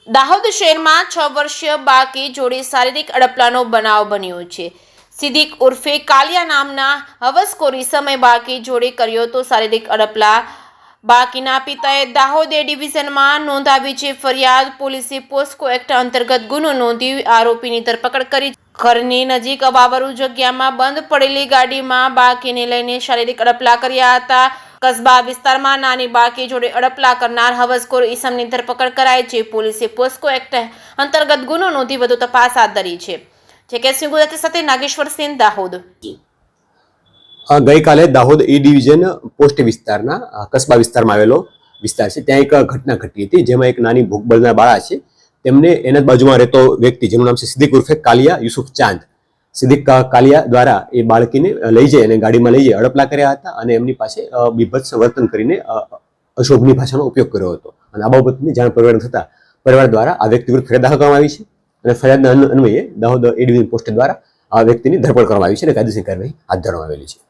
દાહોદ શહેરમાં 6 વર્ષીય બાળકી જોડે શારીરિક અડપલાનો બનાવ બન્યો છે. સિદ્દીક ઉર્ફે કાલિયા નામના હવસખોરી સમય બાળકી જોડે કર્યો તો શારીરિક અડપલા. બાળકીના પિતાએ દાહોદ એ ડિવિઝનમાં નોંધાવી છે ફરિયાદ. પોલીસે પોસ્કો એક્ટ અંતર્ગત ગુનો નોંધી આરોપીની ધરપકડ કરી. ઘરની નજીક અવાવરૂ જગ્યામાં બંધ પડેલી ગાડીમાં બાળકીને લઈને શારીરિક અડપલા કર્યા હતા. કસ્બા વિસ્તારમાં નાની બાળકી જોડે અડપલા કરનાર હવસખોર ઈસમની ધરપકડ કરાઈ છે. પોલીસે પોસ્કો એક્ટ અંતર્ગત ગુનો નોંધી વધુ તપાસ હાથ ધરી છે. જેકેસી ગુજરાતી સાથે નાગેશ્વર સેન, દાહોદ. ગઈકાલે દાહોદ એ ડિવિઝન પોસ્ટ વિસ્તારના કસ્બા વિસ્તારમાં આવેલો વિસ્તાર છે. ત્યાં એક ઘટના ઘટી હતી, જેમાં એક નાની ભૂખ બળનાર બાળા છે. તેમને એના બાજુમાં રહેતો વ્યક્તિ જેનું નામ છે સિદ્દીક ઉર્ફે કાલિયા યુસુફ ચાંદ. સિદ્દીક કાલિયા દ્વારા એ બાળકીને લઈ જઈ અને ગાડીમાં લઈ જઈ અડપલા કર્યા હતા અને એમની પાસે બીભત્સ વર્તન કરીને અશોભની ભાષાનો ઉપયોગ કર્યો હતો. અને આ બાબતની જાણ પરિવારને થતાં પરિવાર દ્વારા આ વ્યક્તિ વિરુદ્ધ ફરિયાદ દાખલ કરવામાં આવી છે અને ફરિયાદના અન્વયે દાહોદ એ ડિવિઝન પોસ્ટ દ્વારા આ વ્યક્તિની ધરપકડ કરવામાં આવી છે અને કાયદેસરની કાર્યવાહી હાથ ધરવામાં આવેલી છે.